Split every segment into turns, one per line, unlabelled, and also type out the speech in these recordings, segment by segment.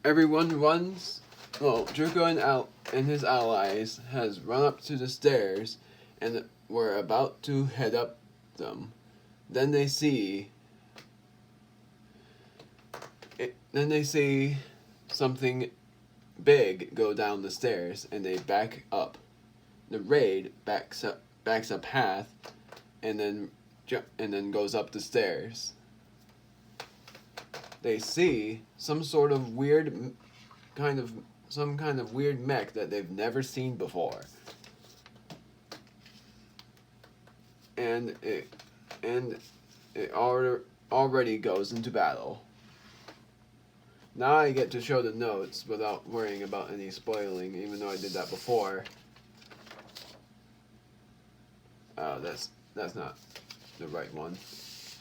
Everyone runs. Well, Draco and his allies has run up to the stairs and were about to head up them. Then they see. Then they see something big go down the stairs, and they back up. The raid backs up half, and then goes up the stairs. They see some sort of weird some kind of weird mech that they've never seen before. And it already goes into battle. Now I get to show the notes without worrying about any spoiling, even though I did that before. Oh, that's not the right one.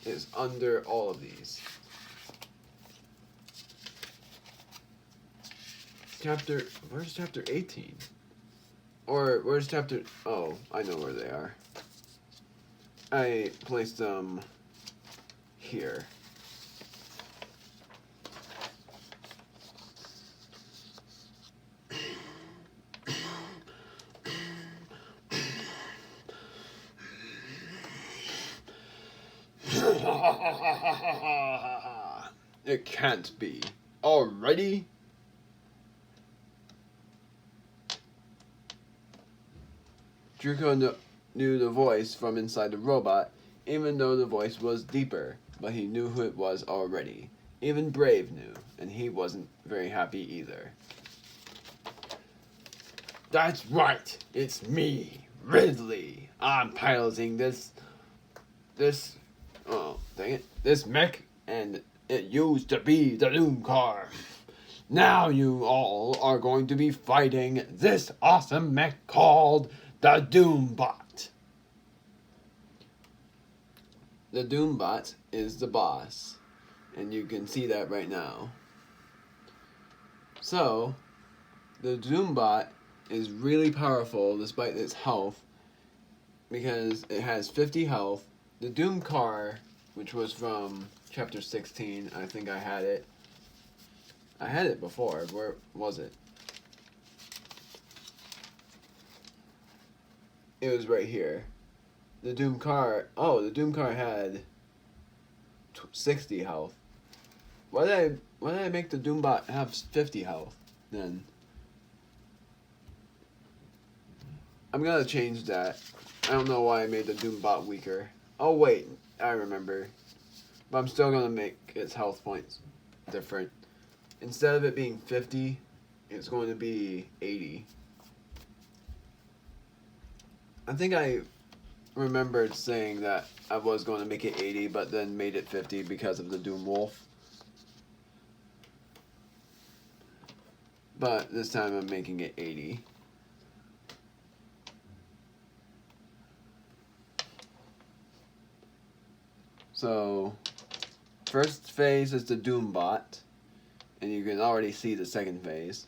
It's under all of these. Where's chapter 18? Or where's chapter, oh, I know where they are. I placed them here. It can't be. Already? Draco knew the voice from inside the robot, even though the voice was deeper, but he knew who it was already. Even Brave knew, and he wasn't very happy either. That's right, it's me, Ridley. I'm piloting this mech, and it used to be the Doom car. Now you all are going to be fighting this awesome mech called the Doombot. The Doombot is the boss, and you can see that right now. So, the Doombot is really powerful despite its health, because it has 50 health. The Doom car, which was from chapter 16, I think I had it. I had it before. Where was it? It was right here. The Doom car. Oh, the Doom car had 60 health. Why did I make the Doombot have 50 health then? I'm gonna change that. I don't know why I made the Doombot weaker. Oh wait, I remember. But I'm still gonna make its health points different. Instead of it being 50, it's going to be 80. I think I remembered saying that I was going to make it 80, but then made it 50 because of the Doom Wolf. But this time I'm making it 80. So, first phase is the Doombot, and you can already see the second phase.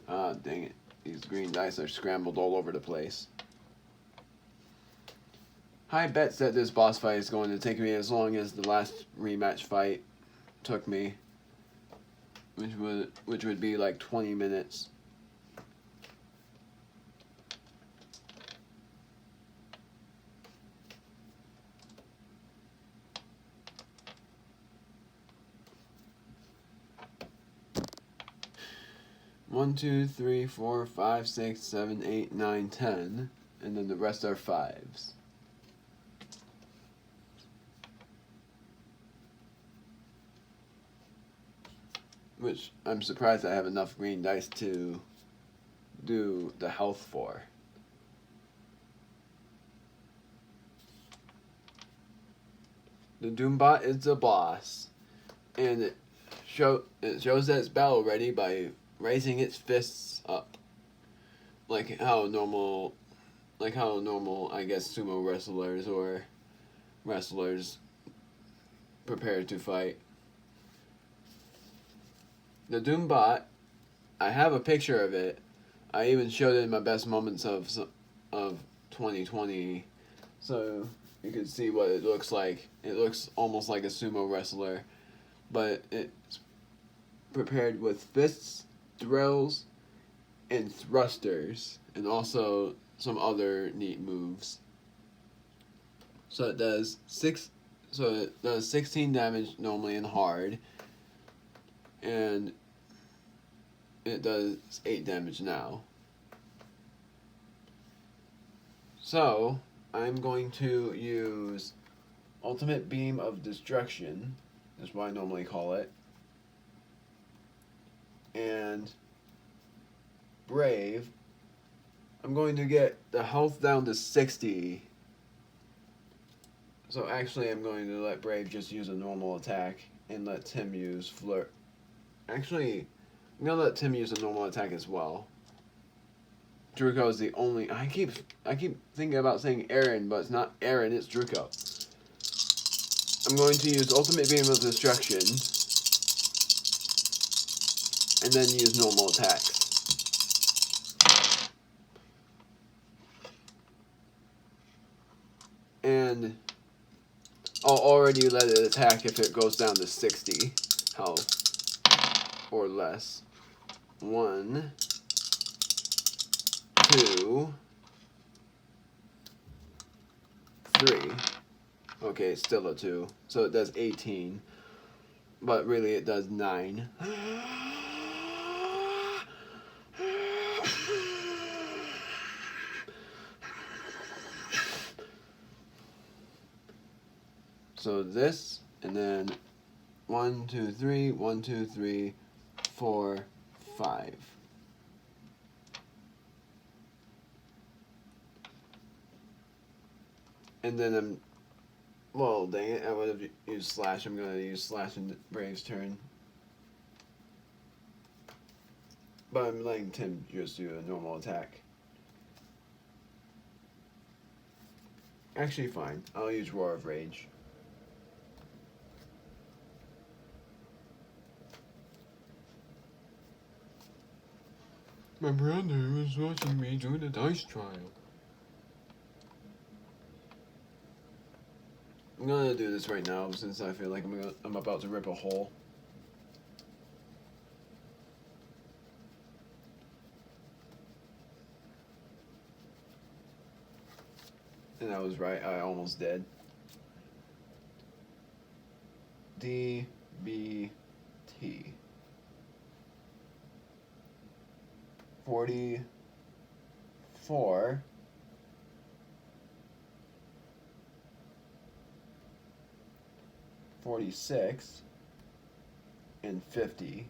Ah, dang it. These green dice are scrambled all over the place. I bet that this boss fight is going to take me as long as the last rematch fight took me, which would be like 20 minutes. One, two, three, four, 5, 6, 7, 8, 9, 10, and then the rest are 5s. Which I'm surprised I have enough green dice to do the health for. The Doombot is the boss, and it shows that it's battle ready by raising its fists up, like how normal, I guess, sumo wrestlers or wrestlers prepare to fight. The Doombot, I have a picture of it. I even showed it in my best moments of 2020. So you can see what it looks like. It looks almost like a sumo wrestler, but it's prepared with fists, drills, and thrusters, and also some other neat moves. So it does 16 damage normally in hard, and it does 8 damage now. So I'm going to use Ultimate Beam of Destruction, that's what I normally call it, and Brave. I'm going to get the health down to 60. So actually I'm going to let Brave just use a normal attack and let Tim use Flirt. Actually, I'm going to let Tim use a normal attack as well. Druko is the only... I keep thinking about saying Aaron, but it's not Aaron, it's Druko. I'm going to use Ultimate Beam of Destruction, and then use normal attacks. And I'll already let it attack if it goes down to 60 health or less. 1, 2, 3. Okay, it's still a 2, so it does 18, but really it does 9. So this, and then 1, 2, 3, 1, 2, 3, 4, 5. And then well, dang it, I would have used Slash. I'm going to use Slash in Brave's turn. But I'm letting Tim just do a normal attack. Actually, fine. I'll use Roar of Rage. My brother was watching me do the dice trial. I'm gonna do this right now since I feel like I'm about to rip a hole. And I was right, I almost did. D, B, T. 44. 46 and 50.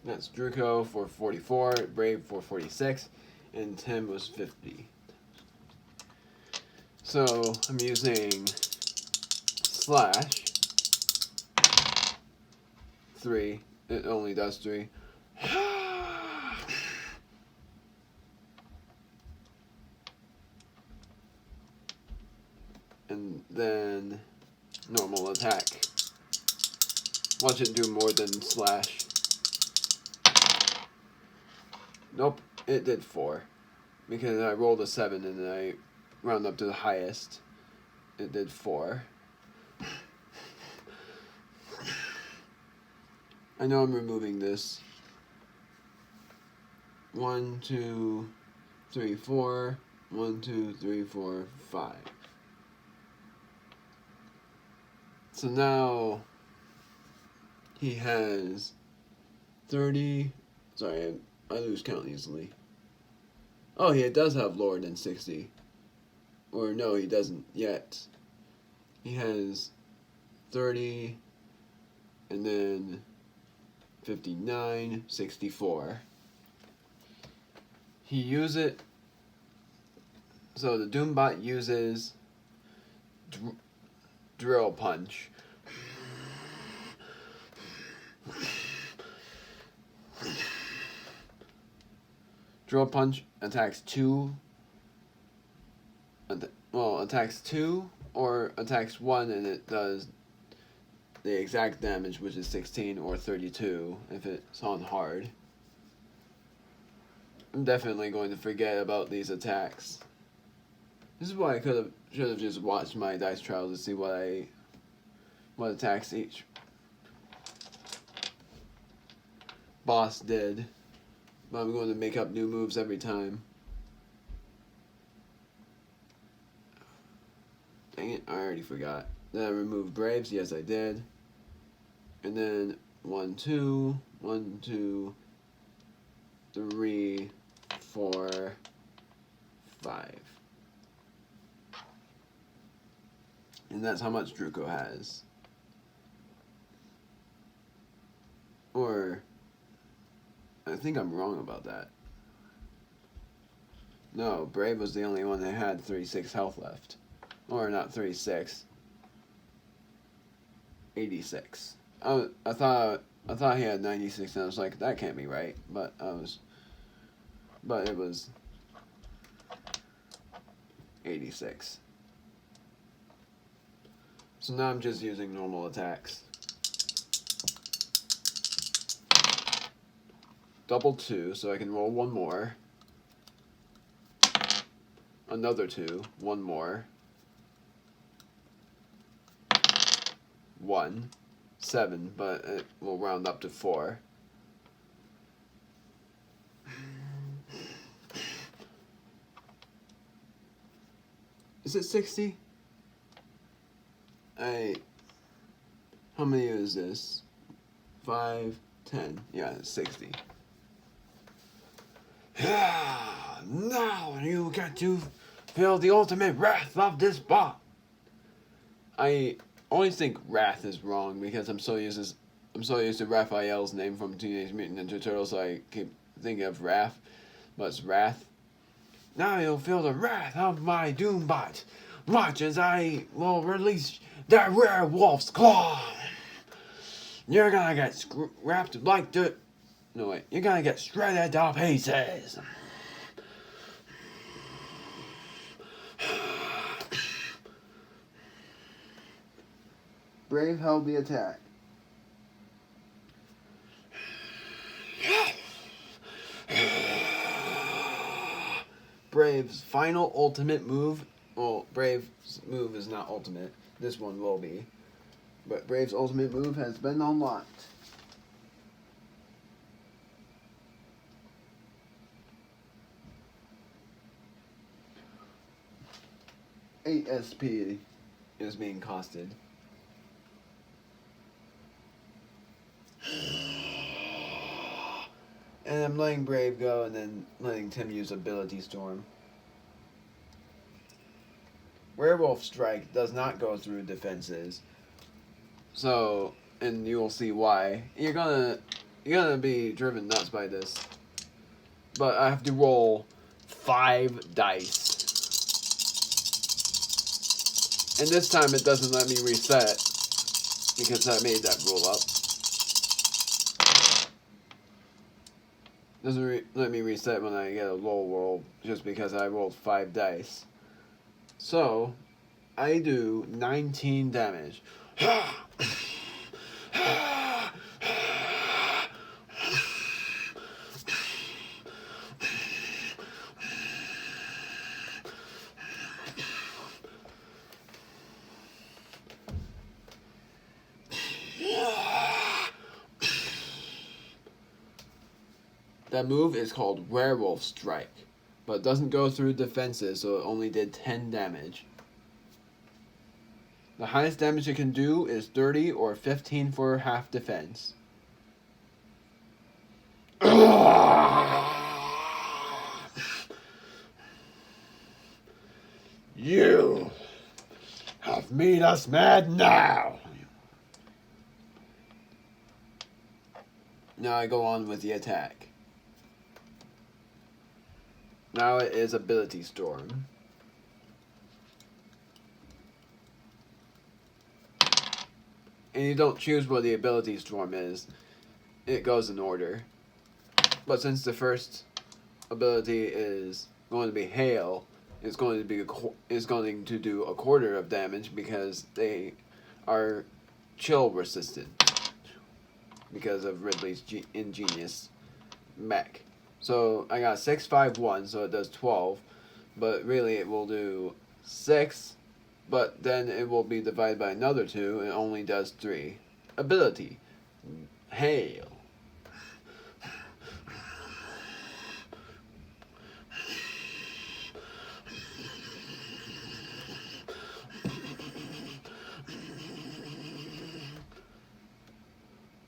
That's Druko for 44, Brave for 46, and Tim was 50. So I'm using Slash. 3. It only does 3. And then normal attack. Watch it do more than Slash. Nope, it did 4. Because I rolled a 7 and then I round up to the highest. It did 4. I know I'm removing this. 1, 2, 3, 4. 1, 2, 3, 4, 5. So now he has 30. Sorry, I lose count easily. Oh, he does have lower than 60. Or no, he doesn't yet. He has 30, and then 59, 64. He uses it. So the Doombot uses Drill Punch. Drill Punch attacks 2. Attacks 2 or attacks 1, and it does the exact damage, which is 16 or 32 if it's on hard. I'm definitely going to forget about these attacks. This is why I should have just watched my dice trials to see what attacks each boss did. But I'm going to make up new moves every time. Dang it, I already forgot. Then I removed Braves, yes I did. And then 1, 2, 1, 2, 3, 4, 5. And that's how much Druko has. Or, I think I'm wrong about that. No, Brave was the only one that had 36 health left. Or not 36. 86. I thought he had 96 and I was like, that can't be right. But it was 86. So now I'm just using normal attacks. Double 2, so I can roll 1 more. Another 2, 1 more. 1. 7, but it will round up to 4. Is it 60? How many is this? 5, 10. Yeah, it's 60. Now you get to feel the ultimate wrath of this bot. I always think Wrath is wrong because I'm so used to Raphael's name from Teenage Mutant Ninja Turtles, so I keep thinking of Wrath, but it's Wrath. Now you'll feel the wrath of my Doombot. Watch as I will release that werewolf's claw. You're gonna get wrapped like the... No, wait. You're gonna get shredded to pieces. Brave held the attack. Brave's final ultimate move. Well, Brave's move is not ultimate. This one will be. But Brave's ultimate move has been unlocked. SP is being costed. And I'm letting Brave go and then letting Tim use Ability Storm. Werewolf Strike does not go through defenses. So, and you will see why. You're gonna be driven nuts by this. But I have to roll 5 dice. And this time it doesn't let me reset because I made that roll up. Doesn't let me reset when I get a low roll just because I rolled 5 dice. So, I do 19 damage. That move is called Werewolf Strike, but it doesn't go through defenses, so it only did 10 damage. The highest damage it can do is 30 or 15 for half defense. You have made us mad now. Now I go on with the attack. Now it is Ability Storm. And you don't choose what the Ability Storm is. It goes in order. But since the first ability is going to be Hail, it's going to do a quarter of damage because they are chill resistant because of Ridley's ingenious mech. So I got 6, 5, 1, so it does 12. But really it will do 6, but then it will be divided by another 2 and it only does 3. Ability. Hail.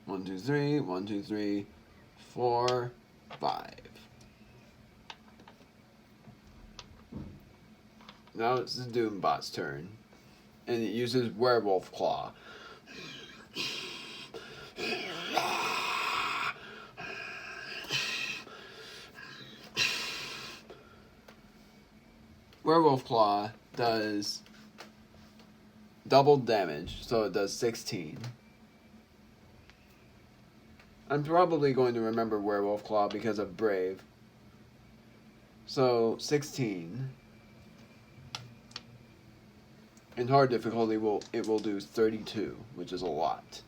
One, two, three, 1, 2, 3, 4, 5. Now it's the Doombot's turn. And it uses Werewolf Claw. Werewolf Claw does double damage, so it does 16. I'm probably going to remember Werewolf Claw because of Brave. So, 16. In hard difficulty, it will do 32, which is a lot.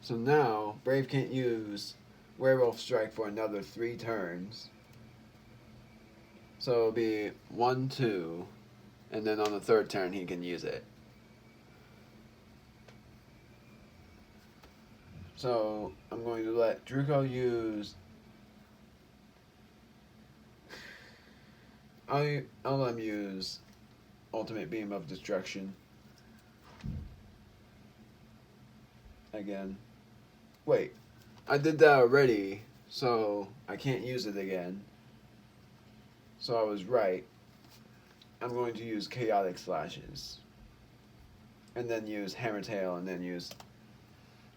So now, Brave can't use Werewolf Strike for another 3 turns. So it'll be 1, 2, and then on the 3rd turn he can use it. So I'm going to let Druko use... I'll let him use Ultimate Beam of Destruction. Again. Wait, I did that already, so I can't use it again. So I was right. I'm going to use Chaotic Slashes. And then use Hammer Tail, and then use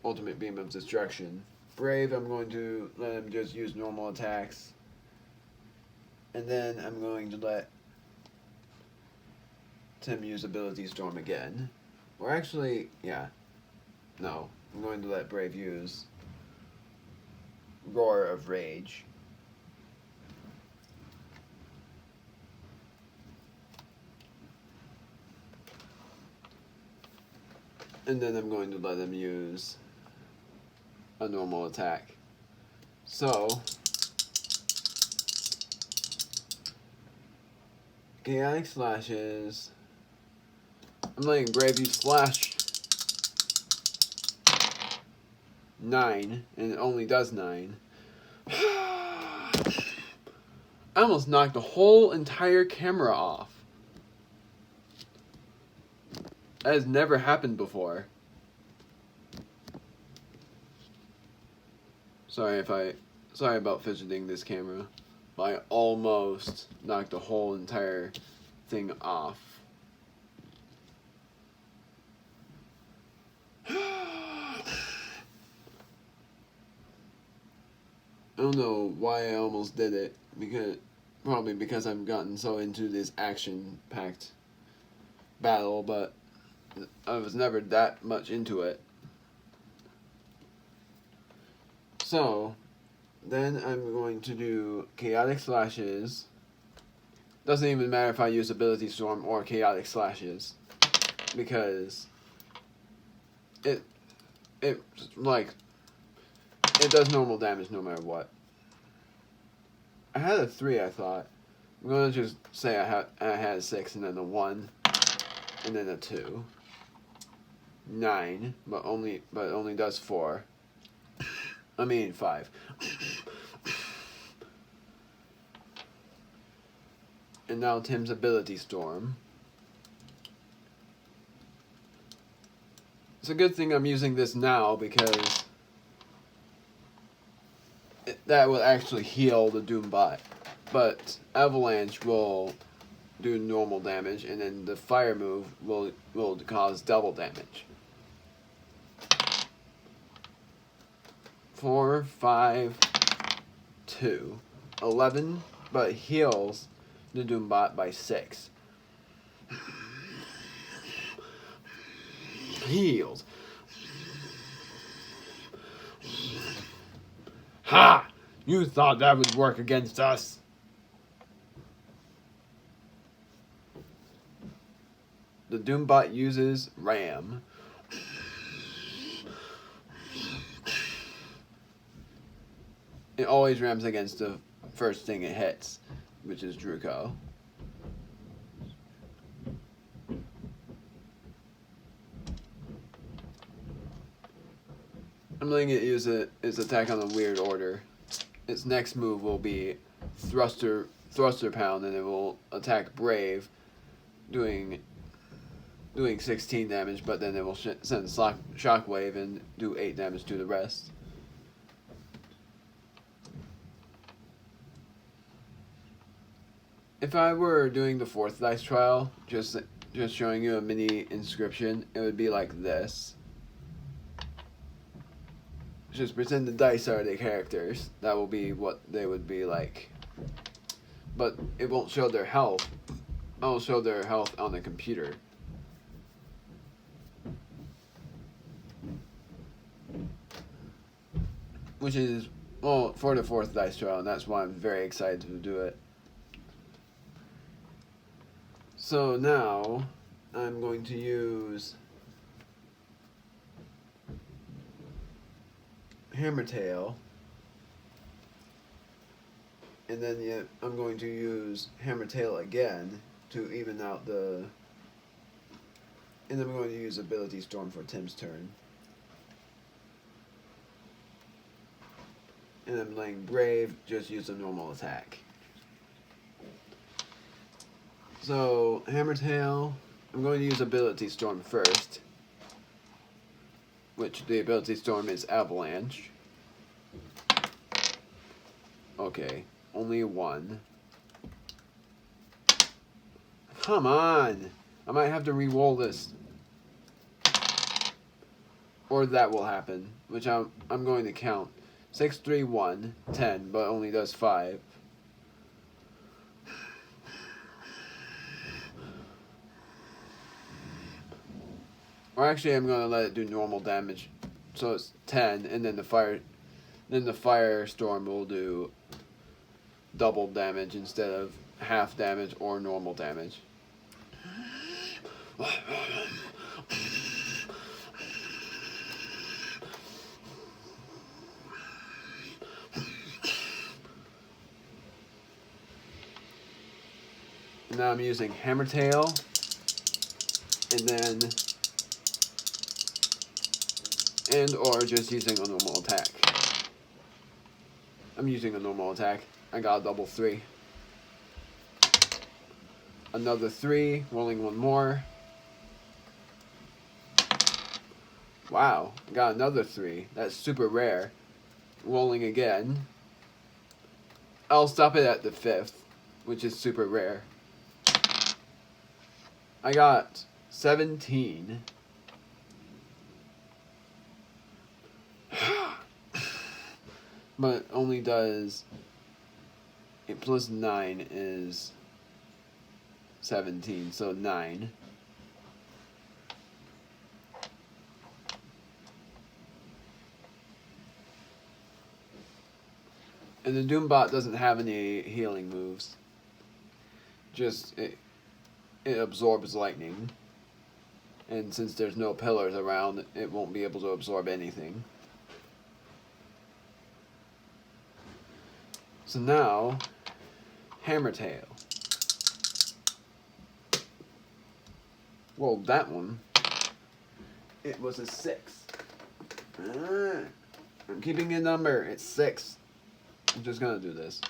Ultimate Beam of Destruction. Brave, I'm going to let him just use normal attacks. And then I'm going to let Tim use Ability Storm again. Or actually, yeah. No, I'm going to let Brave use Roar of Rage. And then I'm going to let him use a normal attack. So, Chaotic Slashes. I'm letting Brave use Slash 9, and it only does 9. I almost knocked the whole entire camera off. That has never happened before. Sorry about fidgeting this camera. But I almost knocked the whole entire thing off. I don't know why I almost did it. Probably because I've gotten so into this action-packed battle, but I was never that much into it. So, then I'm going to do Chaotic Slashes. Doesn't even matter if I use Ability Storm or Chaotic Slashes, because it does normal damage no matter what. I had a 3, I thought. I'm gonna just say I had a 6 and then a 1 and then a 2. 9, but only does 4. I mean 5. And now Tim's Ability Storm. It's a good thing I'm using this now because that will actually heal the Doombot. But Avalanche will do normal damage, and then the fire move will cause double damage. 4, 5, 2, 11, but heals the Doombot by 6. Heals. Ha! You thought that would work against us. The Doombot uses Ram. it always rams against the first thing it hits, which is Druko. I'm letting it use its attack on a weird order. Its next move will be Thruster Pound, and it will attack Brave, doing 16 damage, but then it will send Shockwave and do 8 damage to the rest. If I were doing the 4th dice trial, just showing you a mini inscription, it would be like this. Just pretend the dice are the characters. That will be what they would be like. But it won't show their health. I will show their health on the computer. Which is, well, for the 4th dice trial, and that's why I'm very excited to do it. So now, I'm going to use Hammertail, and then I'm going to use Hammertail again to even out the, and then I'm going to use Ability Storm for Tim's turn. And I'm letting Brave just use a normal attack. So, Hammertail, I'm going to use Ability Storm first, which the Ability Storm is Avalanche. Okay, only 1. Come on! I might have to re-roll this. Or that will happen, which I'm going to count. 6, 3, 1, 10, but only does 5. Or actually, I'm going to let it do normal damage. So it's 10, and then the firestorm will do double damage instead of half damage or normal damage. Now I'm using Hammertail, and then, or just using a normal attack. I'm using a normal attack. I got a double 3. Another 3, rolling 1 more. Wow, got another 3. That's super rare. Rolling again. I'll stop it at the 5th, which is super rare. I got 17. But only does 8 plus 9 is 17, so 9. And the Doombot doesn't have any healing moves. Just it absorbs lightning. And since there's no pillars around, it won't be able to absorb anything. So now, Hammertail. Well, that one, it was a 6. I'm keeping a number. It's 6. I'm just gonna do this.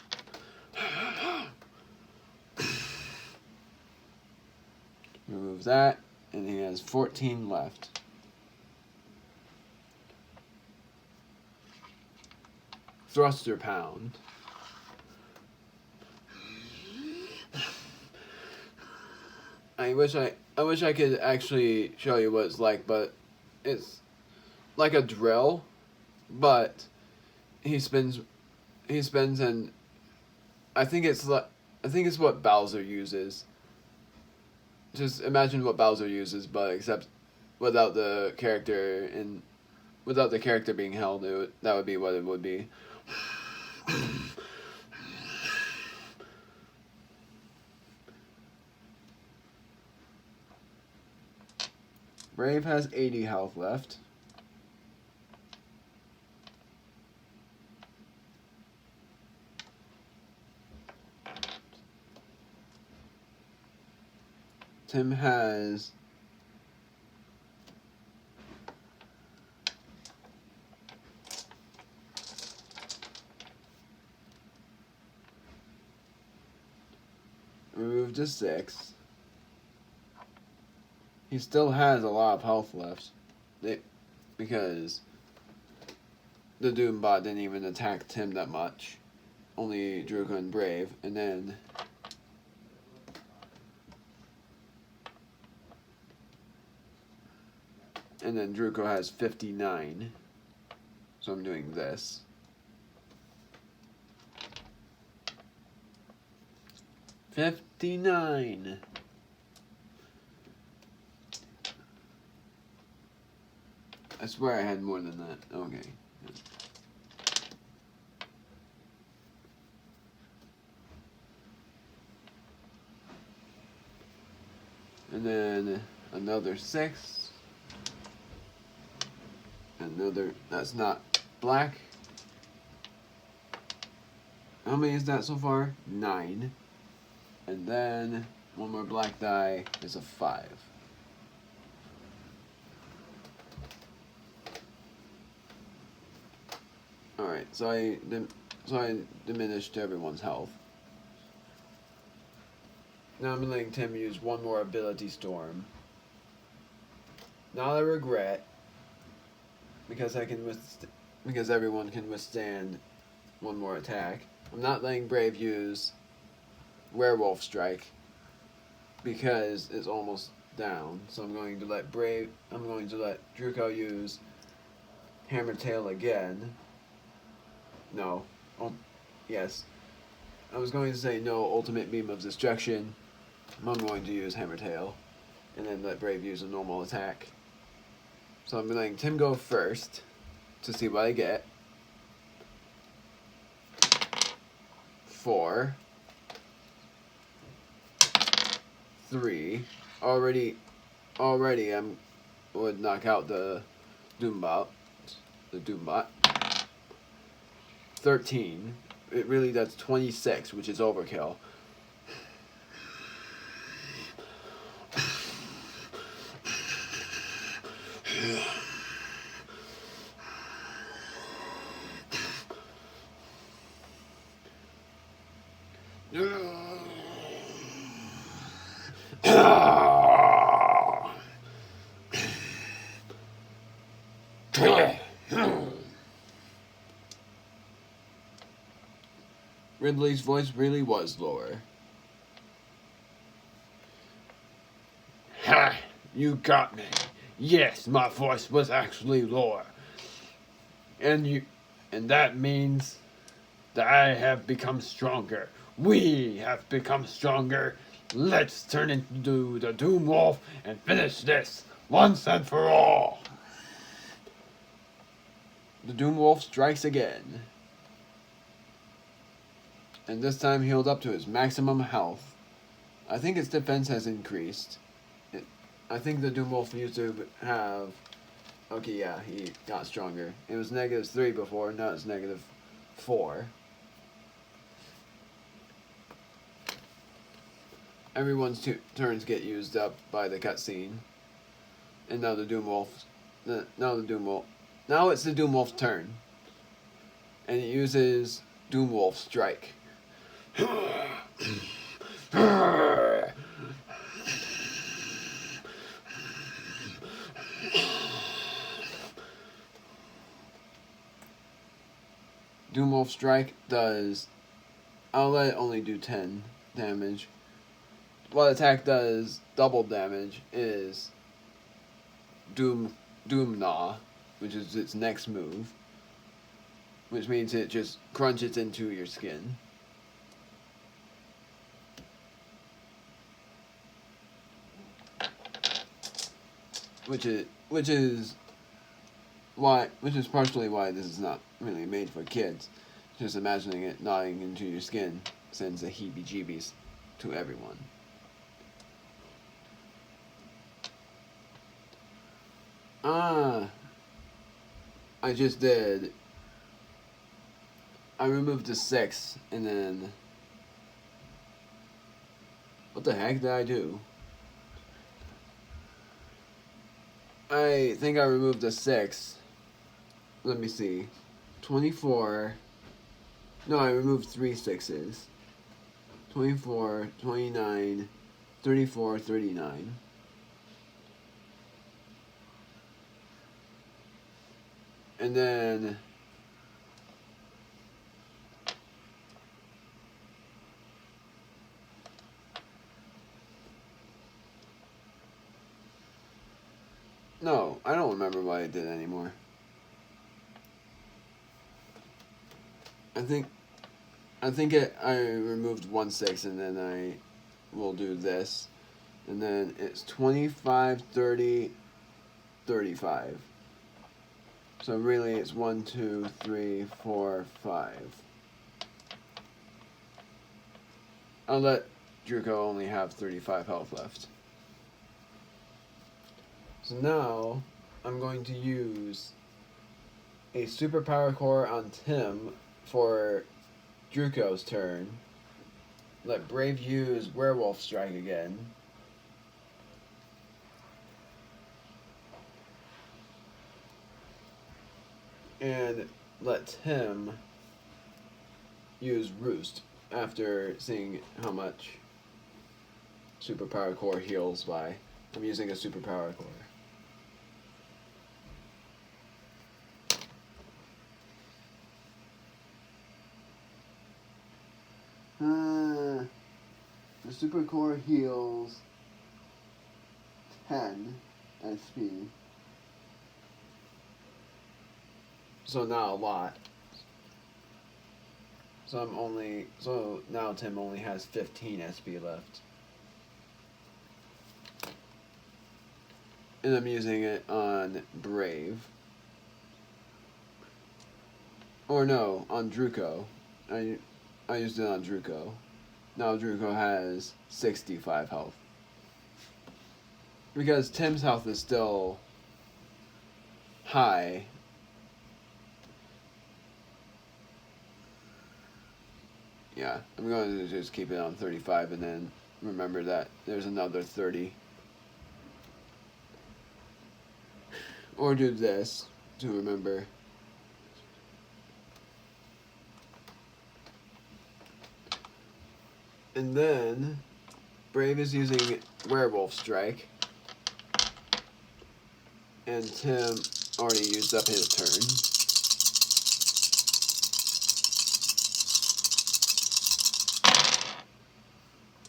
Remove that, and he has 14 left. Thruster Pound. I wish I could actually show you what it's like, but it's like a drill, but he spins and I think it's what Bowser uses. Just imagine what Bowser uses, but except without the character being held, that would be what it would be. Brave has 80 health left. Tim has removed a 6. He still has a lot of health left. Because the Doombot didn't even attack Tim that much. Only Druko and Brave. And then Druko has 59. So I'm doing this. $59. I swear I had more than that. Okay. And then another 6. Another, that's not black. How many is that so far? 9. And then one more black die is a 5. Alright, so I diminished everyone's health. Now I'm letting Tim use one more ability storm. Not a regret, because because everyone can withstand one more attack. I'm not letting Brave use Werewolf Strike because it's almost down. So I'm going to let Druko use Hammer Tail again. No. Oh, yes. I was going to say no Ultimate Beam of Destruction. I'm going to use Hammer Tail. And then let Brave use a normal attack. So I'm letting Tim go first to see what I get. 4. 3. Already would knock out the Doombot. 13. That's 26, which is overkill. Ridley's voice really was lower. Ha! You got me. Yes, my voice was actually lower. And that means that I have become stronger. We have become stronger. Let's turn into the Doom Wolf and finish this once and for all. The Doom Wolf strikes again. And this time healed up to his maximum health. I think its defense has increased. I think the Doom Wolf used to have... Okay, yeah, he got stronger. It was -3 before, now it's -4. Everyone's turns get used up by the cutscene. And now the Doom Wolf... Now it's the Doom Wolf's turn. And it uses Doom Wolf Strike. Doom Wolf Strike does... I'll let it only do 10 damage. What attack does double damage is Doom Gnaw, which is its next move. Which means it just crunches into your skin. Which is partially why this is not really made for kids. Just imagining it gnawing into your skin sends the heebie-jeebies to everyone. I just did. I removed the 6 and then... What the heck did I do? I think I removed a 6. Let me see. 24. No, I removed 3 6s. 24, 29, 34, 39. And then no, I don't remember what I did anymore. I think I removed 1 6 and then I will do this. And then it's 25, 30, 35. So really it's 1, 2, 3, 4, 5. I'll let Druko only have 35 health left. So now I'm going to use a superpower core on Tim for Druko's turn. Let Brave use Werewolf Strike again. And let Tim use Roost after seeing how much superpower core heals by. I'm using a superpower core. The super core heals 10 SP. So not a lot. So now Tim only has 15 SP left. And I'm using it on Brave. Or no, on Druko. I used it on Druko. Now Druko has 65 health. Because Tim's health is still high. Yeah, I'm going to just keep it on 35 and then remember that there's another 30. Or do this to remember. And then Brave is using Werewolf Strike. And Tim already used up his turn.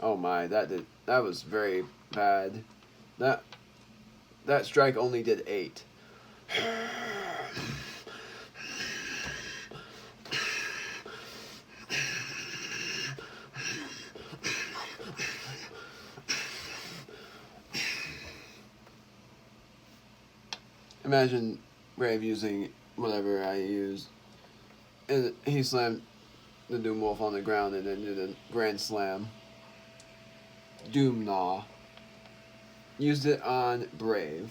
Oh my, that was very bad. That strike only did 8. Imagine Brave using whatever I used. And he slammed the Doom Wolf on the ground and then did a Grand Slam. Doom Gnaw. Used it on Brave.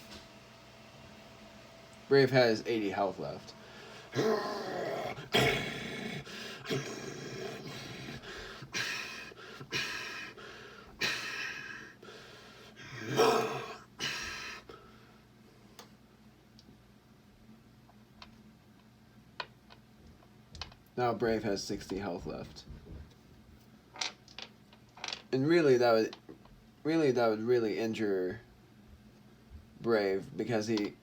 Brave has 80 health left. Now Brave has 60 health left. And really that would really injure Brave because in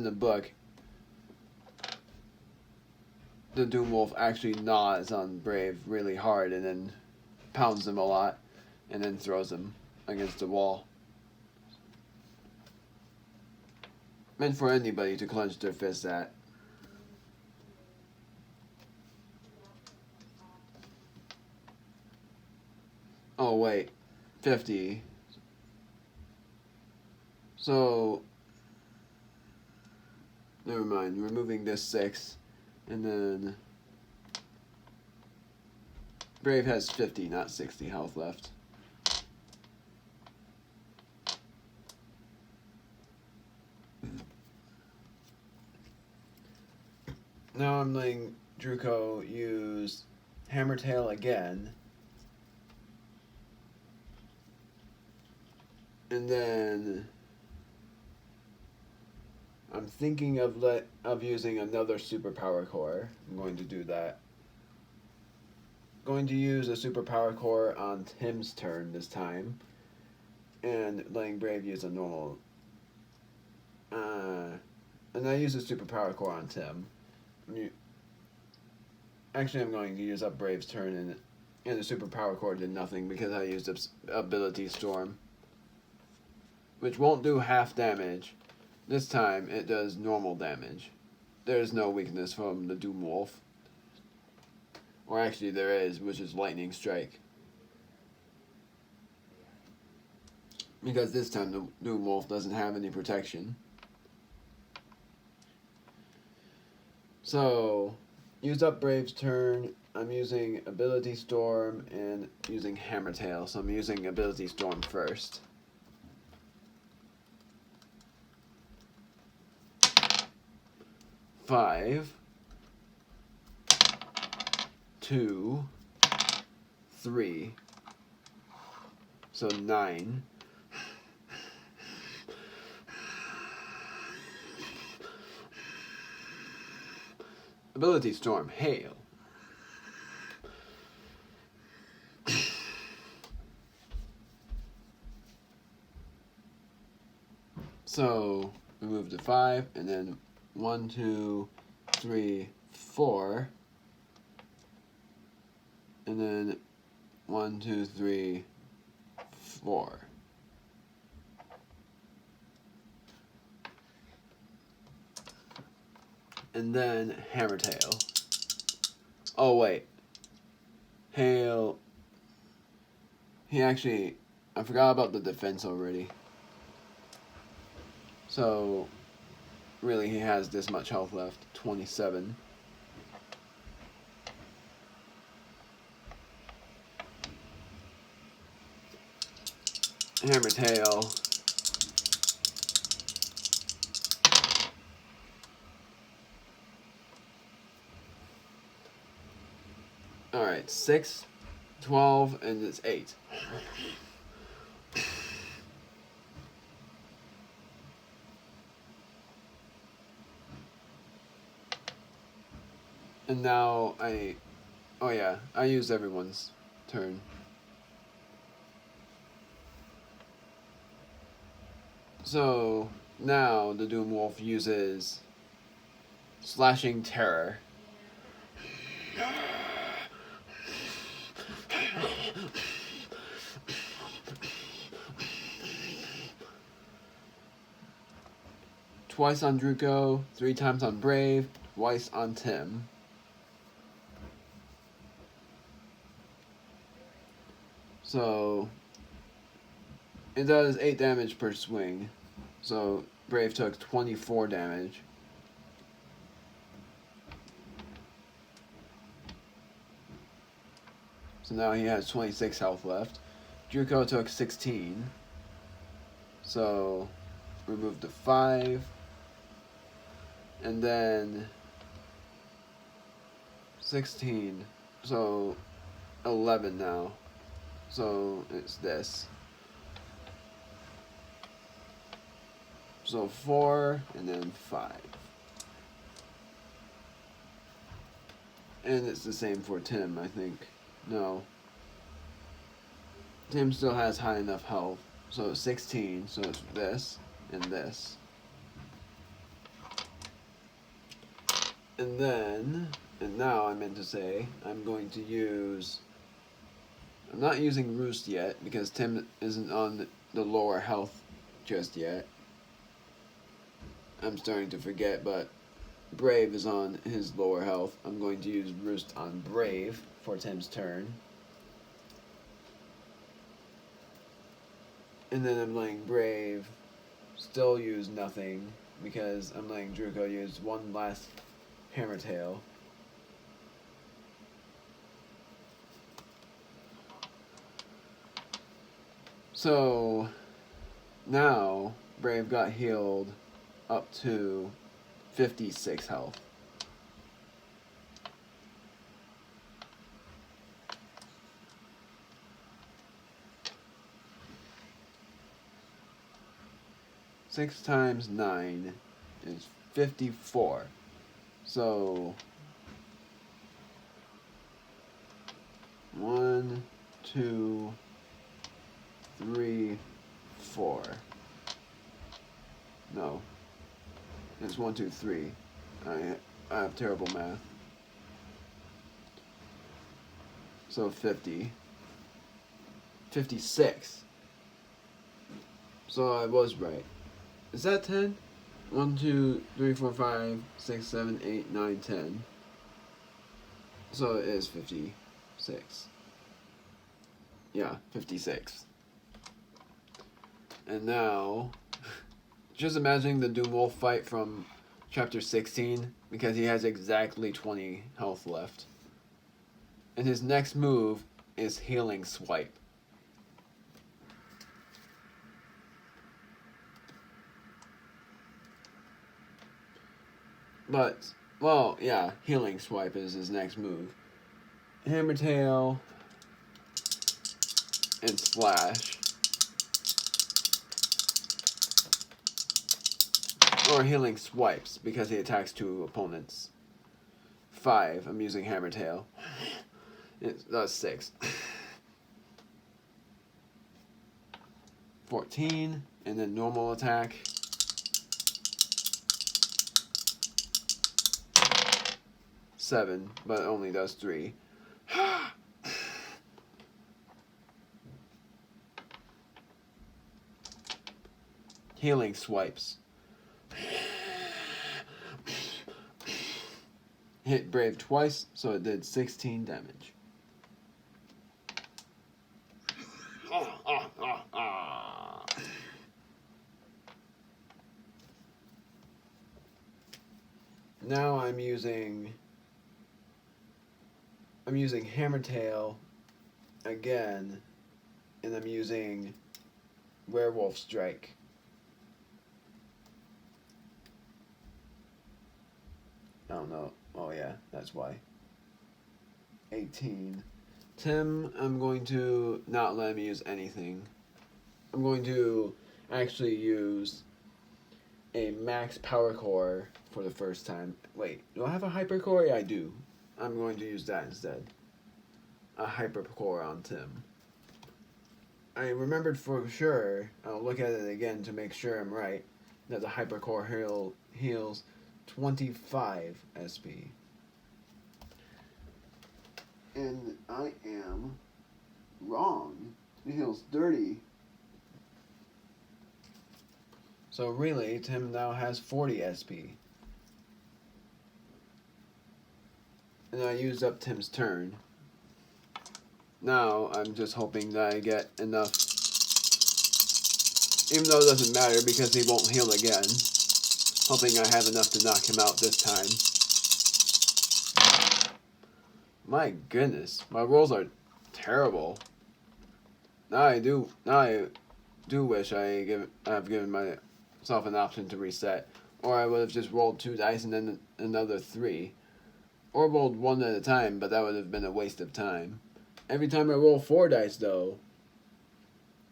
the book the Doom Wolf actually gnaws on Brave really hard and then pounds him a lot and then throws him against the wall. Meant for anybody to clench their fists at. Oh wait, 50. So, never mind, removing this 6, and then Brave has 50, not 60 health left. Now I'm letting Druko use Hammertail again. And then I'm thinking of using another superpower core. I'm going to do that. Going to use a superpower core on Tim's turn this time, and letting Brave use a normal. And I use a superpower core on Tim. Actually, I'm going to use up Brave's turn, and the superpower core did nothing because I used Ability Storm, which won't do half damage. This time, it does normal damage. There's no weakness from the Doom Wolf. Or actually there is, which is Lightning Strike. Because this time the Doom Wolf doesn't have any protection. So, used up Brave's turn. I'm using Ability Storm and using Hammer Tail. So I'm using Ability Storm first. Five, 2, 3, so 9. Ability Storm, Hail. So we move to 5, and then 1, 2, 3, 4. And then 1, 2, 3, 4. And then Hammer Tail. Oh wait. Hail. I forgot about the defense already. So, really he has this much health left, 27. Hammer Tail. Alright, 6, 12, and it's 8. And now I used everyone's turn. So now the Doom Wolf uses Slashing Terror. Twice on Druko, 3 times on Brave, twice on Tim. So it does 8 damage per swing. So Brave took 24 damage. So now he has 26 health left. Druko took 16. So remove the 5. And then 16. So 11 now. So it's this. So 4 and then 5. And it's the same for Tim, I think. No. Tim still has high enough health. So it's 16, so it's this and this. And now I meant to say, I'm going to use... I'm not using Roost yet, because Tim isn't on the lower health just yet. I'm starting to forget, but Brave is on his lower health. I'm going to use Roost on Brave for Tim's turn. And then I'm letting Brave still use nothing, because I'm letting Druko use one last Hammer Tail. So now Brave got healed up to 56 health. Six times 9 is 54. So 1, 2, 3, 4. No. It's 1, 2, 3. I have terrible math. So 50. 56. So I was right. Is that 10? 1, 2, 3, 4, 5, 6, 7, 8, 9, 10. So it is 56. Yeah, 56. And now, just imagining the Doom Wolf fight from chapter 16, because he has exactly 20 health left. And his next move is Healing Swipe. But, well, yeah, Healing Swipe is his next move. Hammer Tail and Slash. Or Healing Swipes, because he attacks 2 opponents. 5, I'm using Hammer Tail. That's 6. 14, and then normal attack. 7, but only does 3. Healing Swipes. Hit Brave twice, so it did 16 damage. Now I'm using Hammer Tail again, and I'm using Werewolf Strike. I don't know. Oh yeah, that's why. 18. Tim, I'm going to not let him use anything. I'm going to actually use a max power core for the first time. Wait, do I have a hyper core? Yeah, I do. I'm going to use that instead. A hyper core on Tim. I remembered for sure, I'll look at it again to make sure I'm right, that the hyper core heals 25 SP. And I am wrong. It heals 30. So really, Tim now has 40 SP. And I used up Tim's turn. Now, I'm just hoping that I get enough. Even though it doesn't matter because he won't heal again. Hoping I have enough to knock him out this time. My goodness, my rolls are terrible. Now I do wish I have given myself an option to reset. Or I would have just rolled 2 dice and then another 3. Or rolled 1 at a time, but that would have been a waste of time. Every time I roll 4 dice, though,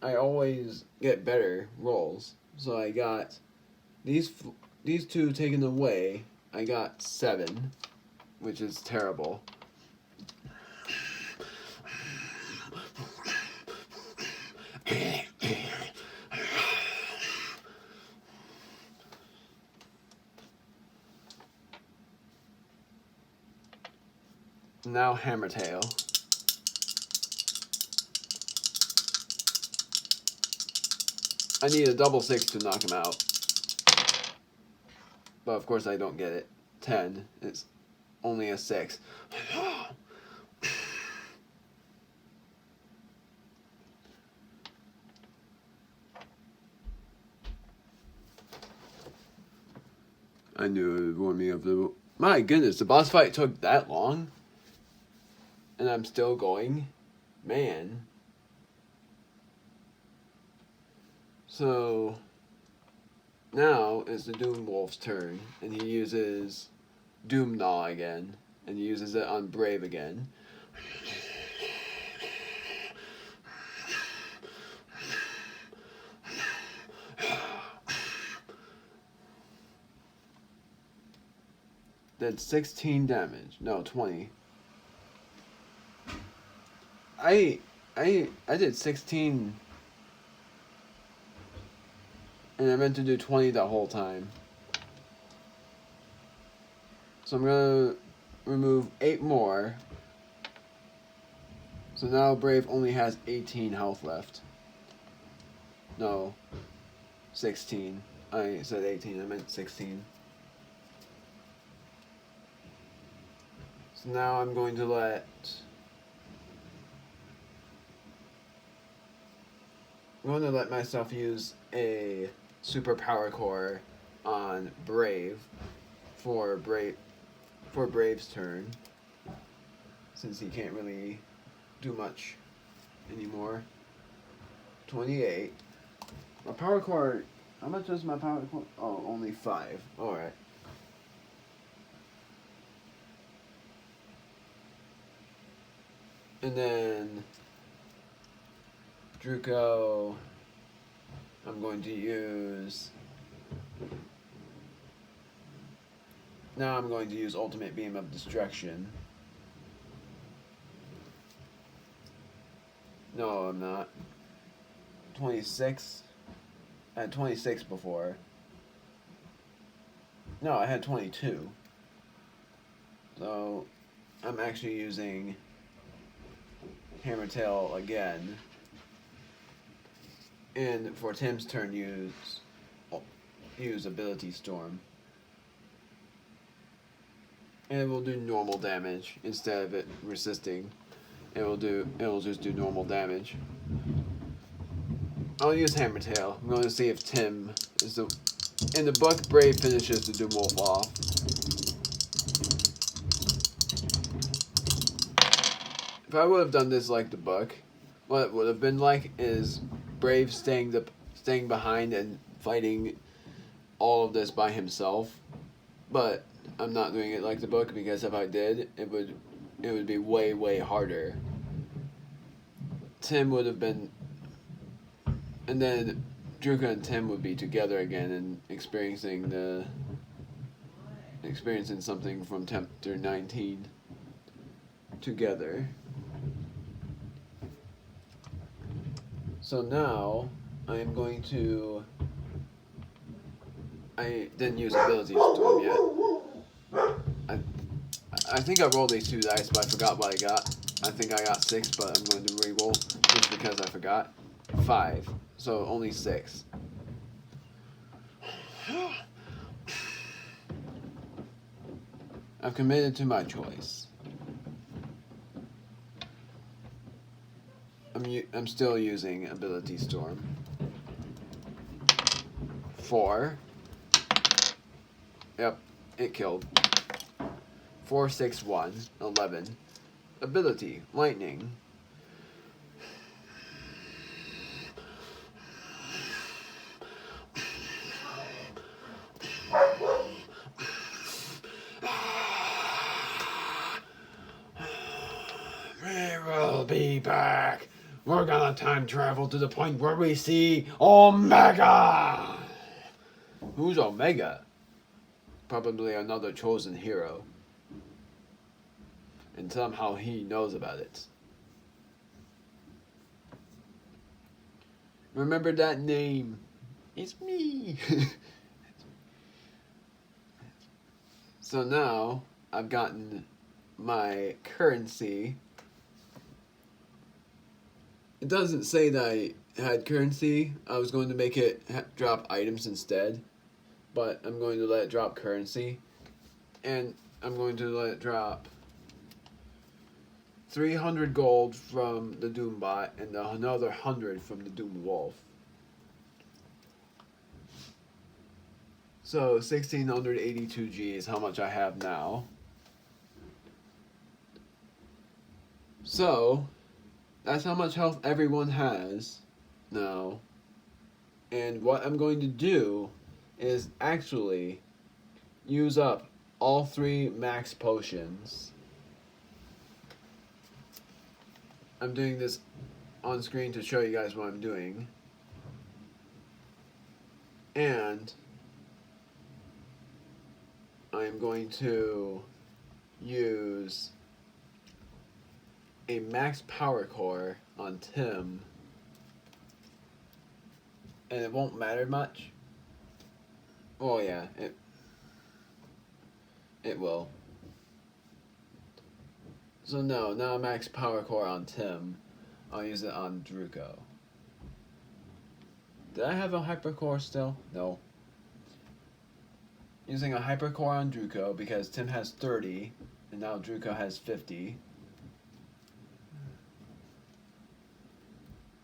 I always get better rolls. So I got these 2 taken away. I got 7, which is terrible. Now Hammer Tail. I need a double 6 to knock him out. But of course I don't get it. 10. It's only a 6. I knew it would warn me of the... My goodness, the boss fight took that long? And I'm still going? Man. So... Now it's the Doom Wolf's turn, and he uses Doom Gnaw again, and he uses it on Brave again. did 16 damage. No, 20. I did 16, and I meant to do 20 the whole time. So I'm gonna remove 8 more. So now Brave only has 18 health left. No, 16. I said 18, I meant 16. So now I'm going to let... I'm going to let myself use a super power core on Brave for Brave's turn, since he can't really do much anymore. 28. My power core, how much is my power core? Oh, only 5. Alright. And then Druko, I'm going to use... Now I'm going to use Ultimate Beam of Destruction. No, I'm not. 26? I had 26 before. No, I had 22. So, I'm actually using Hammertail again. And for Tim's turn, use Ability Storm. And it will do normal damage instead of it resisting. It'll just do normal damage. I'll use Hammertail. I'm going to see if Tim is the... In the book, Brave finishes the Doom Wolf off. If I would have done this like the book, what it would have been like is Brave staying behind and fighting all of this by himself. But I'm not doing it like the book, because if I did, it would be way, way harder. Tim would have been... And then Druko and Tim would be together again and experiencing something from chapter 19 together. So now I am going to... I didn't use Ability Storm yet. I think I rolled these 2 dice, but I forgot what I got. I think I got 6, but I'm going to re-roll just because I forgot. 5. So only 6. I've committed to my choice. I'm still using Ability Storm. 4. Yep, it killed. 4, 6, 1, 11. Ability, Lightning. We will be back. We're gonna time travel to the point where we see Omega. Who's Omega? Probably another chosen hero. And somehow he knows about it. Remember that name. It's me. So now I've gotten my currency. It doesn't say that I had currency. I was going to make it drop items instead. But I'm going to let it drop currency. And I'm going to let it drop 300 gold from the Doombot and another 100 from the Doom Wolf. So 1682 G is how much I have now. So that's how much health everyone has now. And what I'm going to do is actually use up all 3 max potions. I'm doing this on screen to show you guys what I'm doing. And I'm going to use a max power core on Tim, and it won't matter much. Oh yeah, it will. So no, not a max power core on Tim. I'll use it on Druko. Did I have a hypercore still? No. Using a hypercore on Druko because Tim has 30 and now Druko has 50.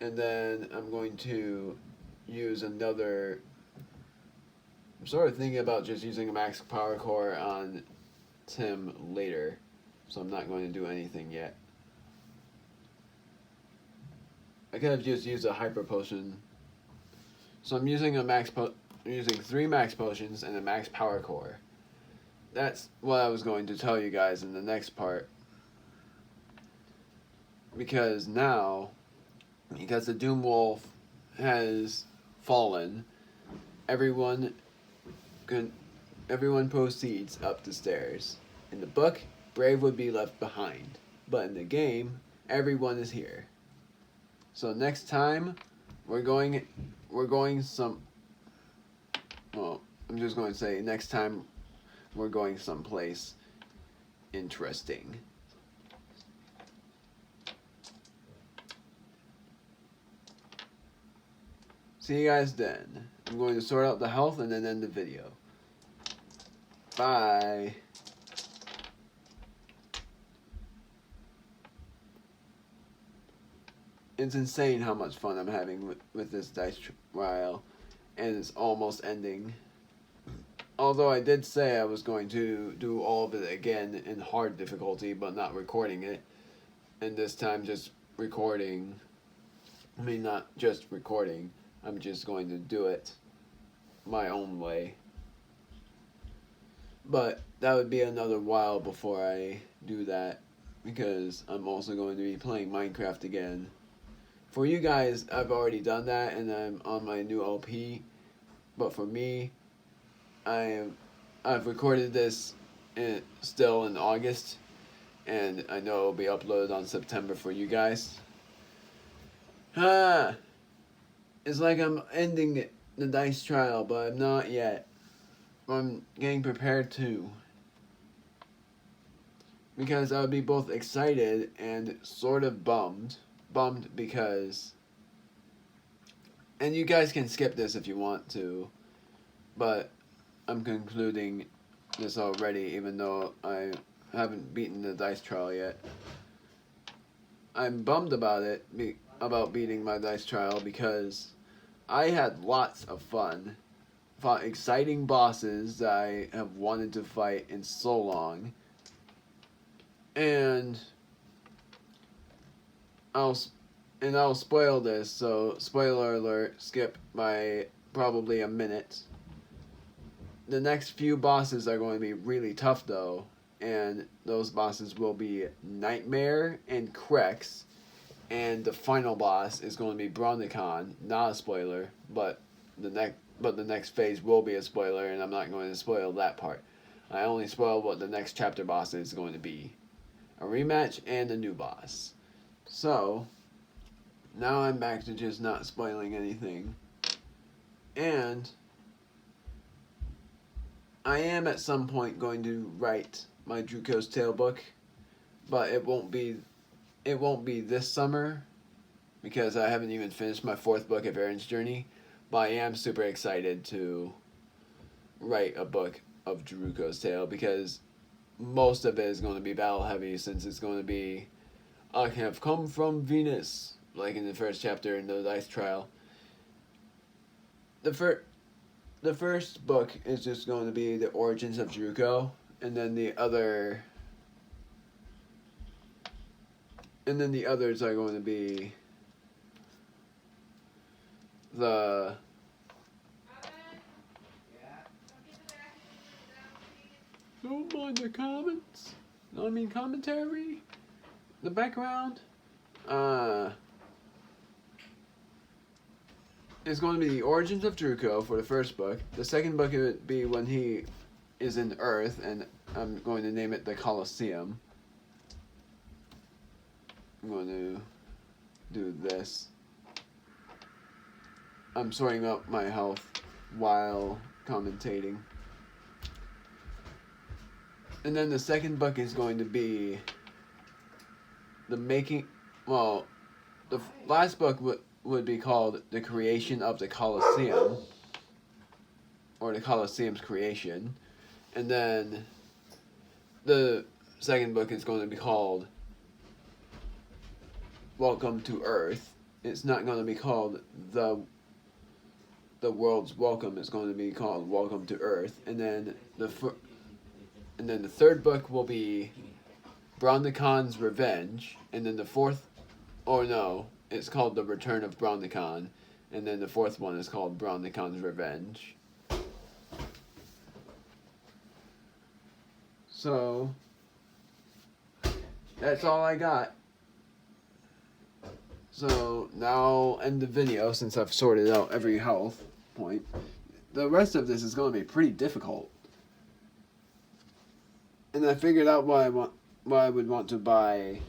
And then I'm going to use another. I'm sort of thinking about just using a max power core on Tim later, so I'm not going to do anything yet. I could have just used a hyper potion. So I'm using using 3 max potions and a max power core. That's what I was going to tell you guys in the next part. Because now, because the Doom Wolf has fallen, everyone proceeds up the stairs. In the book, Brave would be left behind, but in the game, everyone is here. So next time, we're going some. Well, I'm just going to say next time, we're going someplace interesting. See you guys then. I'm going to sort out the health and then end the video. Bye. It's insane how much fun I'm having with this dice trial, and it's almost ending. Although I did say I was going to do all of it again in hard difficulty, but not recording it, and this time just recording. I mean, not just recording. I'm just going to do it my own way. But that would be another while before I do that, because I'm also going to be playing Minecraft again. For you guys, I've already done that and I'm on my new LP. But for me, I've recorded this still in August, and I know it'll be uploaded on September for you guys. It's like I'm ending the dice trial, but I'm not yet. I'm getting prepared to. Because I would be both excited and sort of bummed. Bummed because... And you guys can skip this if you want to. But I'm concluding this already, even though I haven't beaten the dice trial yet. I'm bummed about it, about beating my dice trial, because I had lots of fun. Fought exciting bosses that I have wanted to fight in so long. And I'll spoil this, so spoiler alert, skip by probably a minute. The next few bosses are going to be really tough though, and those bosses will be Nightmare and Krex, and the final boss is going to be Brondicon. Not a spoiler, but the next phase will be a spoiler, and I'm not going to spoil that part. I only spoil what the next chapter boss is going to be. A rematch and a new boss. So, now I'm back to just not spoiling anything. And I am at some point going to write my Druko's Tale book, but it won't be this summer, because I haven't even finished my 4th book of Aaron's Journey, but I am super excited to write a book of Druko's Tale, because most of it is going to be battle heavy, since it's going to be I have come from Venus, like in the first chapter in the dice trial. The first book is just going to be the origins of Druko, and then the others are going to be the don't mind the comments. No, I mean commentary. The background. Is going to be the origins of Druko for the first book. The second book would be when he is in Earth, and I'm going to name it the Colosseum. I'm going to do this. I'm sorting out my health while commentating. And then the second book is going to be the making, well, the last book would be called The Creation of the Colosseum, or the Colosseum's creation. And then the second book is going to be called Welcome to Earth. It's not going to be called The World's Welcome. It's going to be called Welcome to Earth. And then the third book will be Brondakhan's Revenge. And then the fourth, or no, it's called The Return of Brondakhan. And then the fourth one is called Brondakhan's Revenge. So that's all I got. So now I'll end the video since I've sorted out every health point. The rest of this is going to be pretty difficult. And I figured out what I would want to buy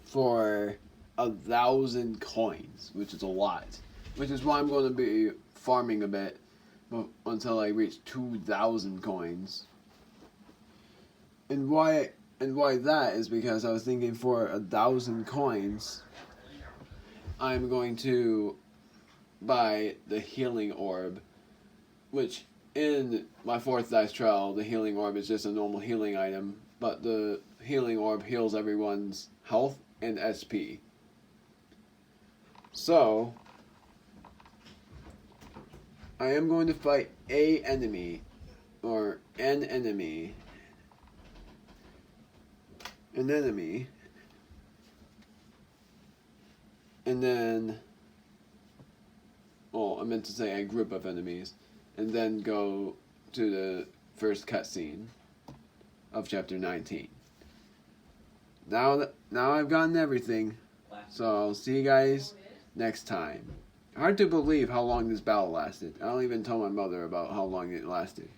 for 1,000 coins, which is a lot. Which is why I'm going to be farming a bit until I reach 2,000 coins. And why that is because I was thinking for 1,000 coins, I'm going to buy the healing orb, which in my 4th dice trial, the healing orb is just a normal healing item, but the healing orb heals everyone's health and SP. So I am going to fight an enemy, and then, I meant to say a group of enemies, and then go to the first cutscene of chapter 19. Now I've gotten everything, so I'll see you guys next time. Hard to believe how long this battle lasted. I don't even tell my mother about how long it lasted.